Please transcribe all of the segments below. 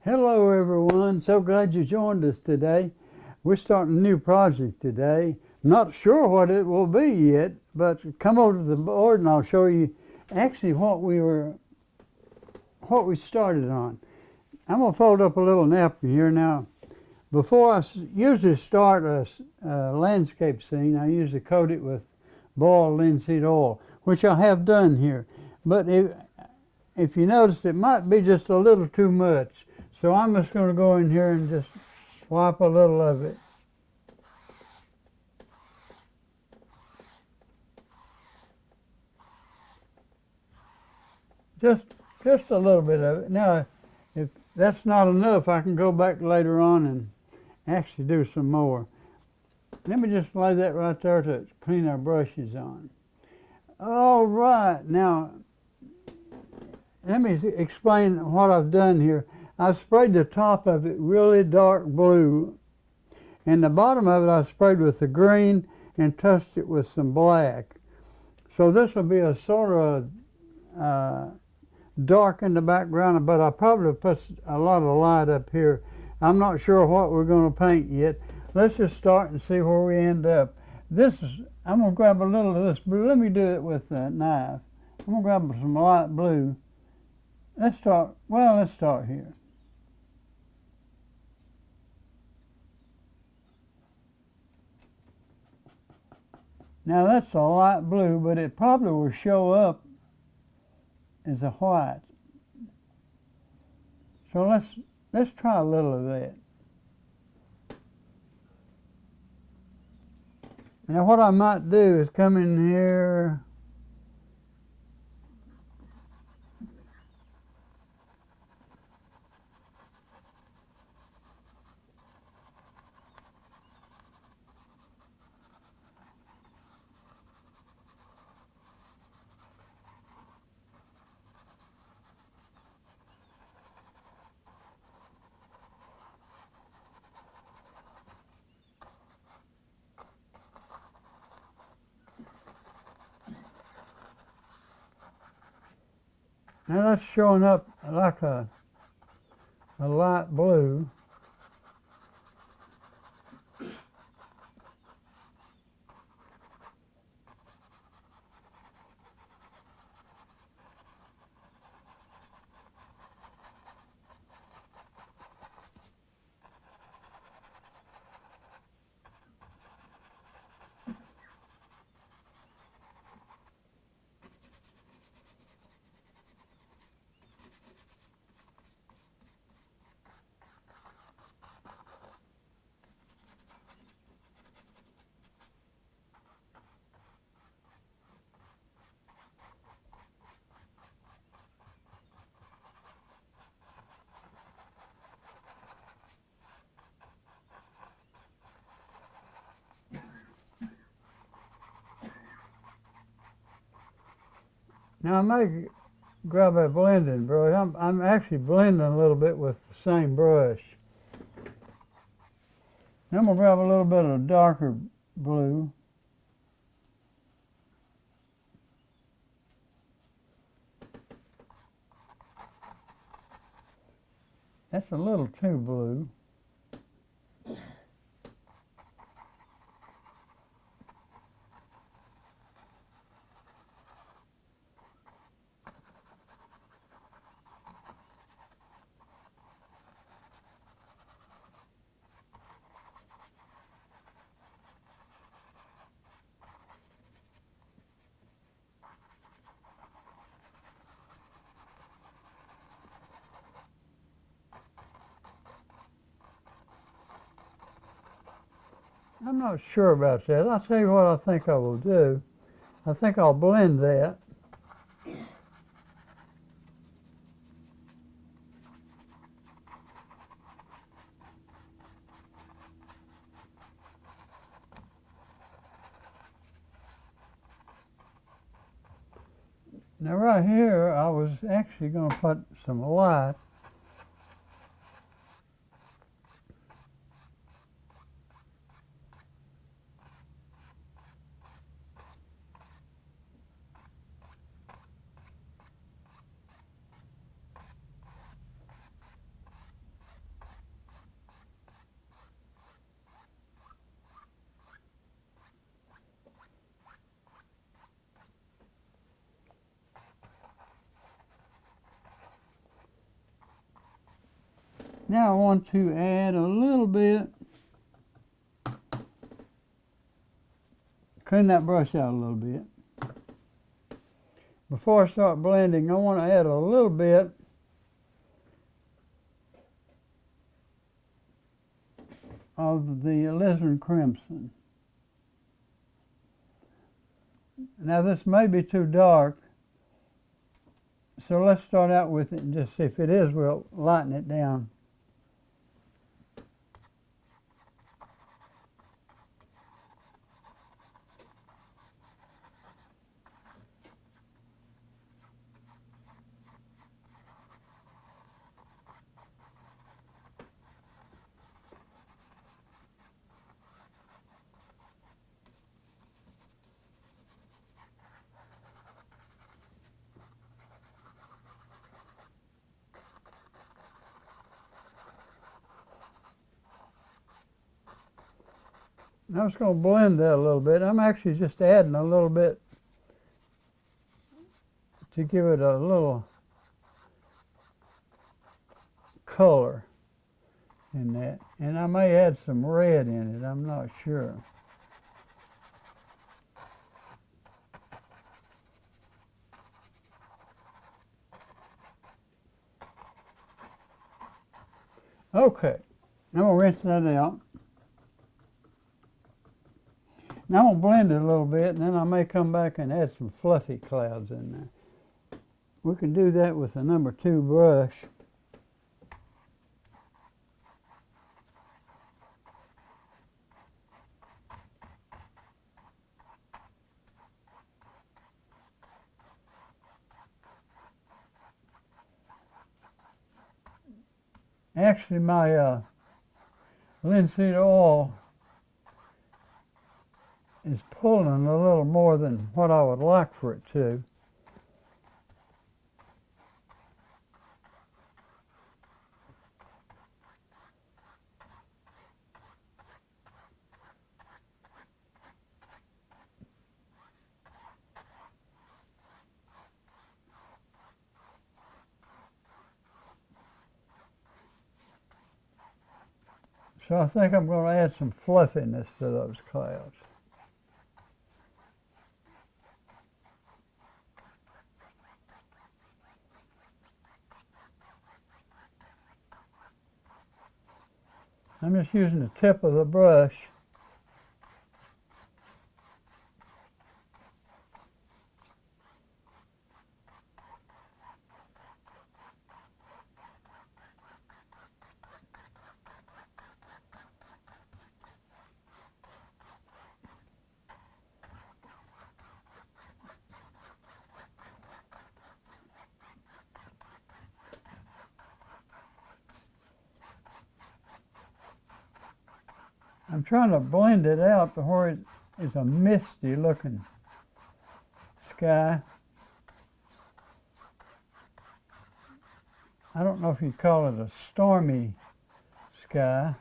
Hello, everyone. So glad you joined us today. We're starting a new project today. Not sure what it will be yet, but come over to the board and I'll show you actually what we started on. I'm gonna fold up a little napkin here now. Before I usually start a landscape scene, I usually coat it with boiled linseed oil, which I have done here. But if you notice, it might be just a little too much. So I'm just going to go in here and just wipe a little of it. Just a little bit of it. Now, if that's not enough, I can go back later on and actually do some more. Let me just lay that right there to clean our brushes on. All right, now let me explain what I've done here. I've sprayed the top of it really dark blue, and the bottom of it I sprayed with the green and touched it with some black. So this will be a sort of dark in the background, but I probably put a lot of light up here. I'm not sure what we're going to paint yet. Let's just start and see where we end up. I'm going to grab a little of this blue. Let me do it with a knife. I'm going to grab some light blue. Let's start here. Now that's a light blue, but it probably will show up as a white. So let's try a little of that. Now what I might do is come in here. Now that's showing up like a light blue. Now I may grab a blending brush. I'm actually blending a little bit with the same brush. Now I'm going to grab a little bit of darker blue. That's a little too blue. I'm not sure about that. I'll tell you what I think I will do. I think I'll blend that. Now right here, I was actually going to put some light. Now I want to add a little bit, clean that brush out a little bit. Before I start blending, I want to add a little bit of the alizarin crimson. Now this may be too dark, so let's start out with it and just see if it is, we'll lighten it down. Now I'm just going to blend that a little bit. I'm actually just adding a little bit to give it a little color in that. And I may add some red in it, I'm not sure. Okay, I'm going to rinse that out. Now I'm going to blend it a little bit, and then I may come back and add some fluffy clouds in there. We can do that with the number 2 brush. Actually, my linseed oil is pulling a little more than what I would like for it to. So I think I'm going to add some fluffiness to those clouds. I'm just using the tip of the brush I'm trying to blend it out to where it is a misty looking sky. I don't know if you'd call it a stormy sky.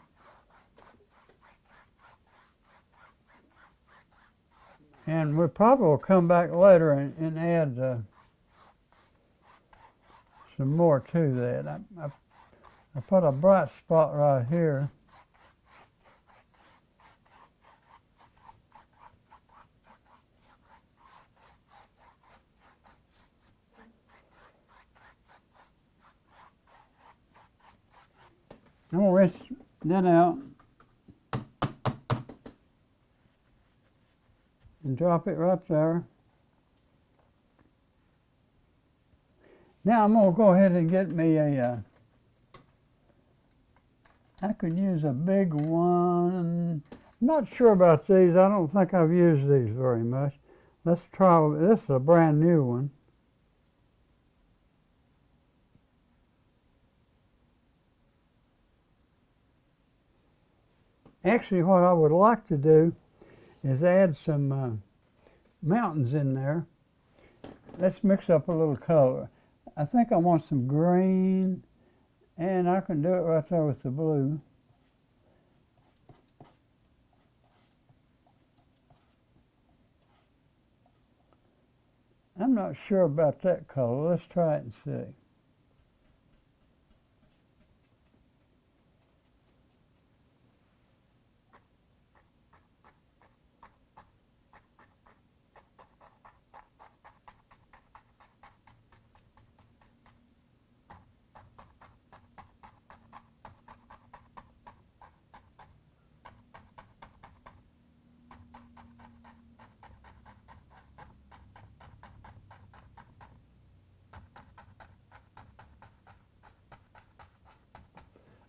And we probably will come back later and add some more to that. I put a bright spot right here. I'm going to rinse that out and drop it right there. Now I'm going to go ahead and get me a, I could use a big one. I'm not sure about these. I don't think I've used these very much. Let's try, this is a brand new one. Actually, what I would like to do is add some mountains in there. Let's mix up a little color. I think I want some green, and I can do it right there with the blue. I'm not sure about that color. Let's try it and see.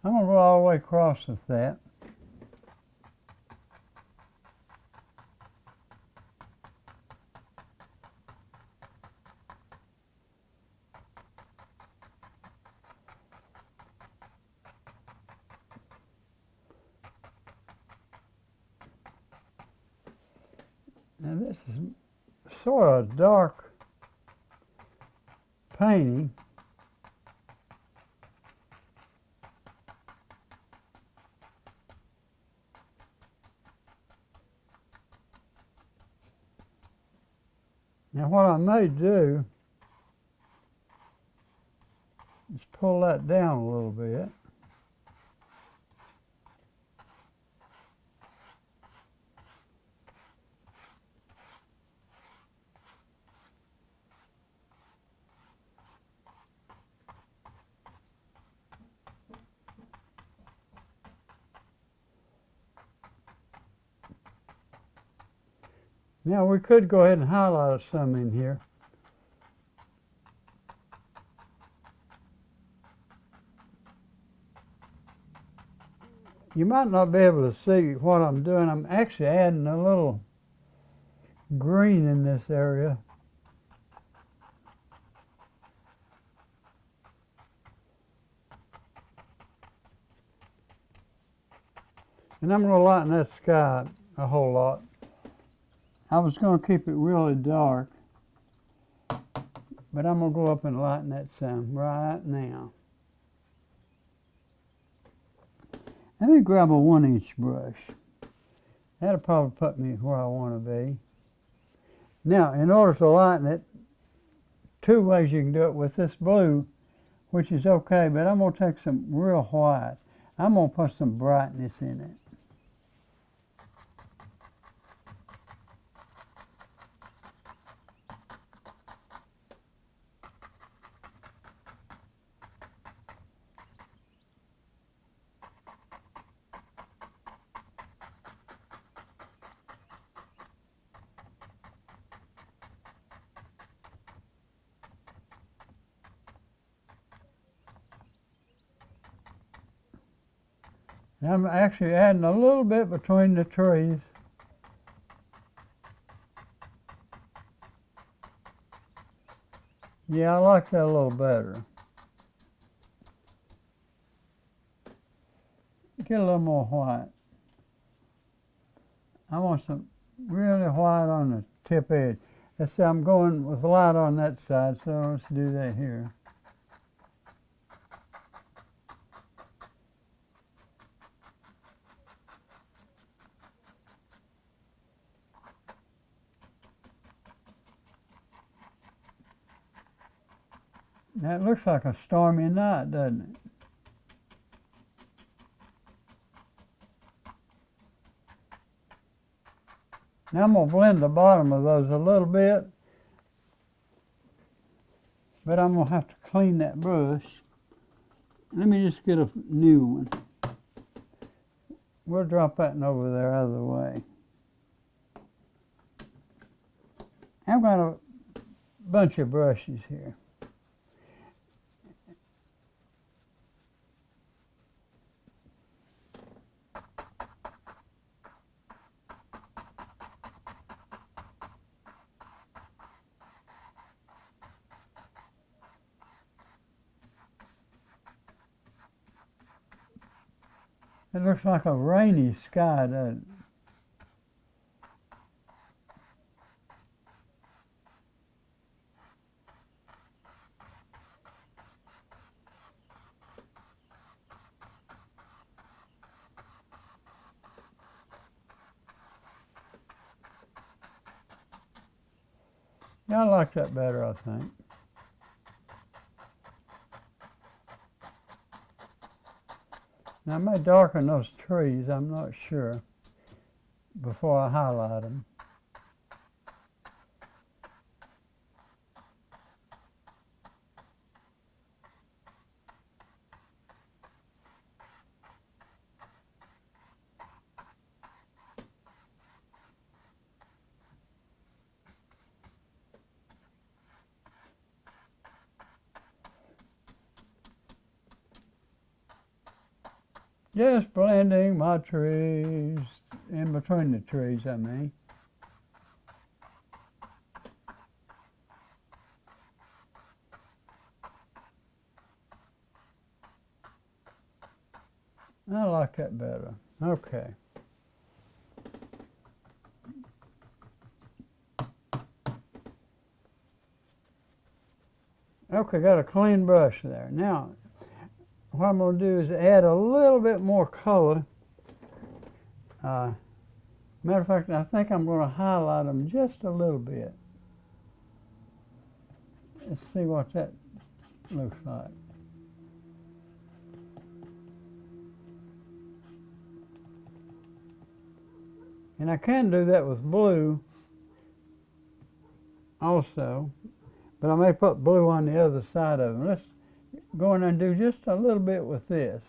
I'm going to go all the way across with that. Now this is sort of dark painting. Now what I may do is pull that down a little bit. Now we could go ahead and highlight some in here. You might not be able to see what I'm doing. I'm actually adding a little green in this area. And I'm going to lighten that sky a whole lot. I was going to keep it really dark, but I'm going to go up and lighten that some right now. Let me grab a 1-inch brush. That'll probably put me where I want to be. Now, in order to lighten it, two ways you can do it with this blue, which is okay, but I'm going to take some real white. I'm going to put some brightness in it. And I'm actually adding a little bit between the trees. Yeah, I like that a little better. Get a little more white. I want some really white on the tip edge. Let's see, I'm going with light on that side, so let's do that here. Now it looks like a stormy night, doesn't it? Now I'm going to blend the bottom of those a little bit, but I'm going to have to clean that brush. Let me just get a new one. We'll drop that one over there out of the way. I've got a bunch of brushes here. It looks like a rainy sky, doesn't it? Yeah, I like that better, I think. Now I may darken those trees, I'm not sure, before I highlight them. Just blending my trees, in between the trees, I mean. I like that better. Okay. Okay, got a clean brush there. Now, what I'm going to do is add a little bit more color. Matter of fact, I think I'm going to highlight them just a little bit. Let's see what that looks like. And I can do that with blue also, but I may put blue on the other side of them. Let's go in and do just a little bit with this.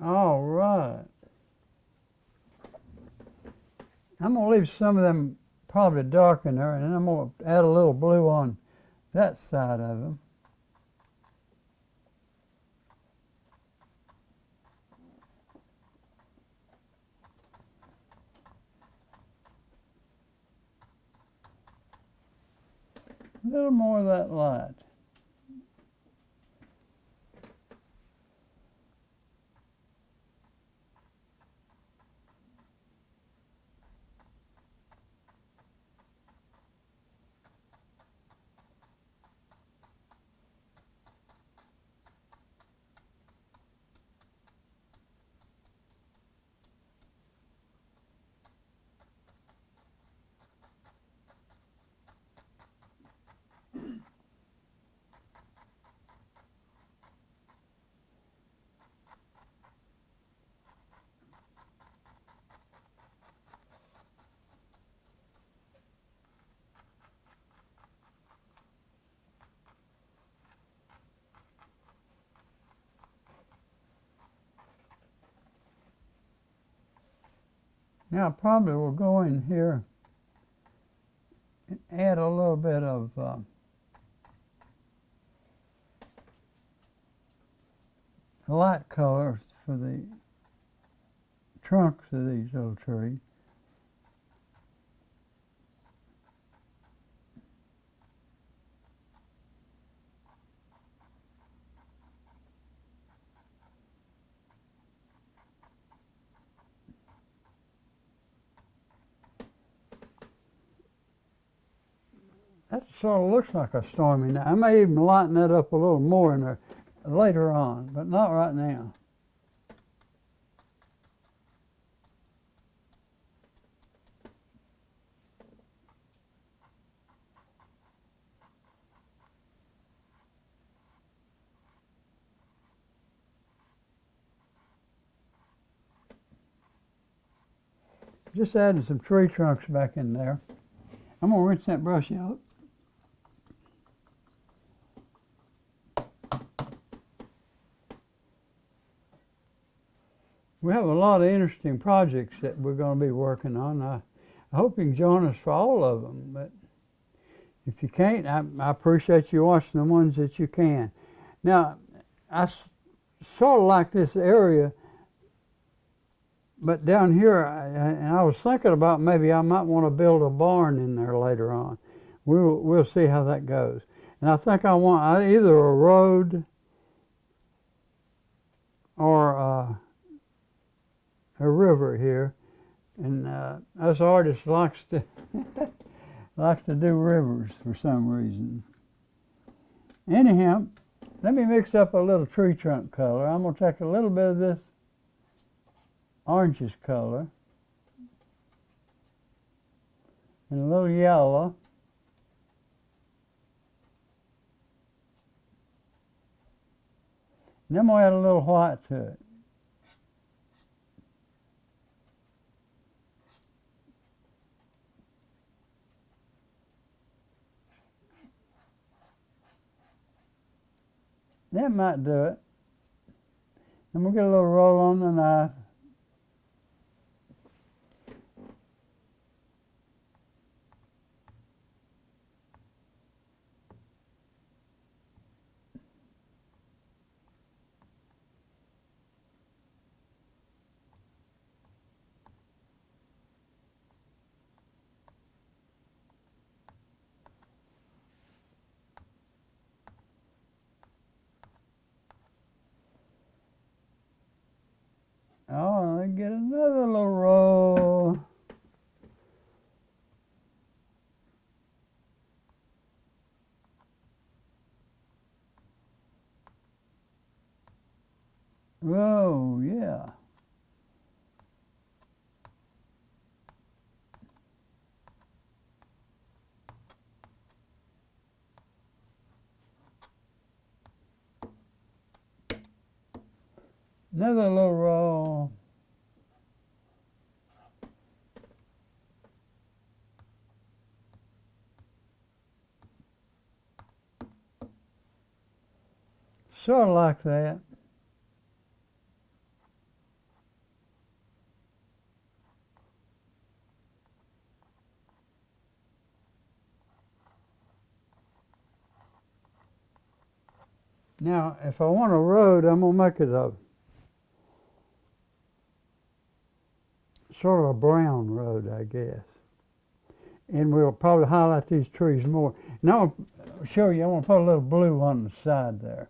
All right. I'm going to leave some of them probably dark in there, and then I'm going to add a little blue on that side of them. A little more of that light. Now I probably will go in here and add a little bit of light colors for the trunks of these little trees. That sort of looks like a stormy night. I may even lighten that up a little more in there later on, but not right now. Just adding some tree trunks back in there. I'm going to rinse that brush out. We have a lot of interesting projects that we're going to be working on. I hope you can join us for all of them, but if you can't, I appreciate you watching the ones that you can. Now, I sort of like this area, but down here, and I was thinking about maybe I might want to build a barn in there later on. We'll see how that goes. And I think I want either a road or a river here, And us artists likes to likes to do rivers for some reason. Anyhow, let me mix up a little tree trunk color. I'm going to take a little bit of this orangish color and a little yellow. And then we'll add a little white to it. That might do it. And we'll get a little roll on the knife. Oh, I get another little roll. Oh, yeah. Another little roll. Sort of like that. Now, if I want a road, I'm going to make it a sort of a brown road, I guess. And we'll probably highlight these trees more. Now, I'll show you, I want to put a little blue on the side there.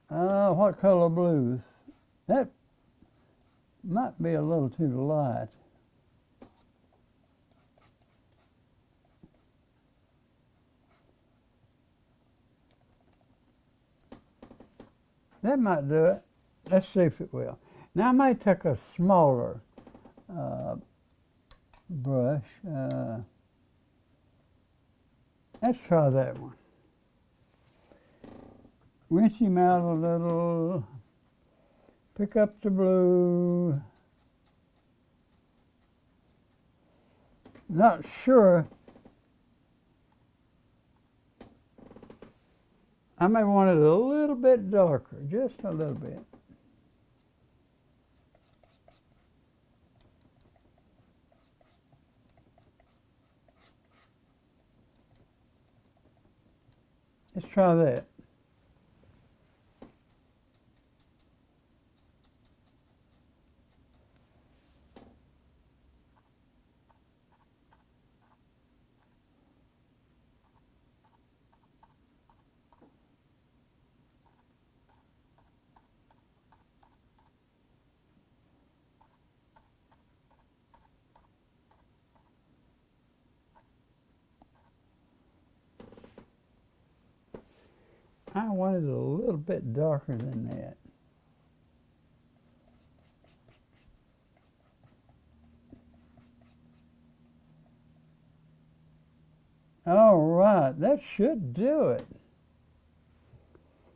What color blues? That might be a little too light. That might do it. Let's see if it will. Now I may take a smaller brush. Let's try that one. Rinse him out a little. Pick up the blue. Not sure. I may want it a little bit darker, just a little bit. Let's try that. I want it a little bit darker than that. All right, that should do it.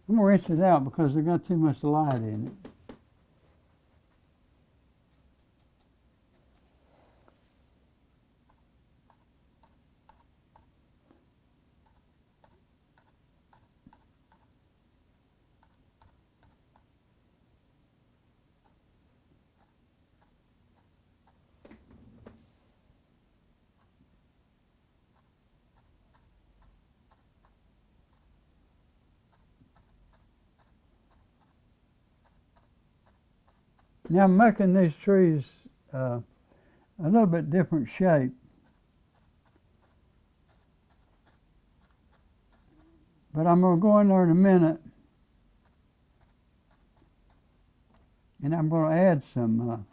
I'm gonna rinse it out because I got too much light in it. Now I'm making these trees a little bit different shape. But I'm going to go in there in a minute And I'm going to add some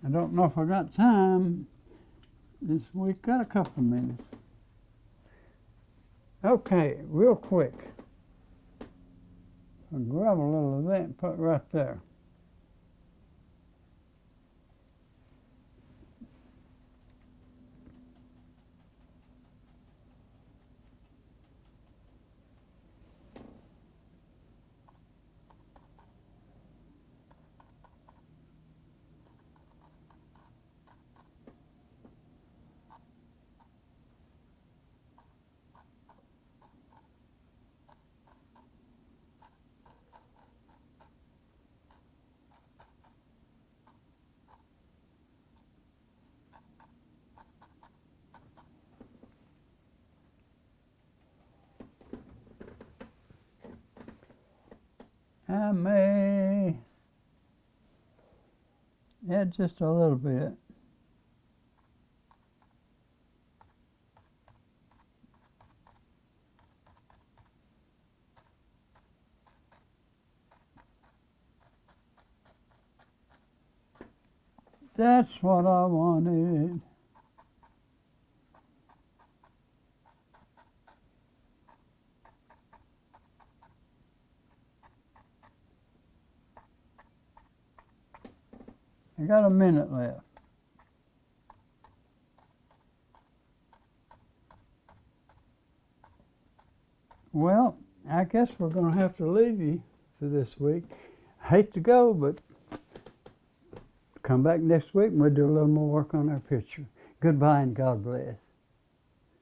I don't know if I got time. We've got a couple of minutes. Okay, real quick. I'll grab a little of that and put it right there. I may add just a little bit. That's what I wanted. I got a minute left. Well, I guess we're going to have to leave you for this week. I hate to go, but come back next week and we'll do a little more work on our picture. Goodbye and God bless.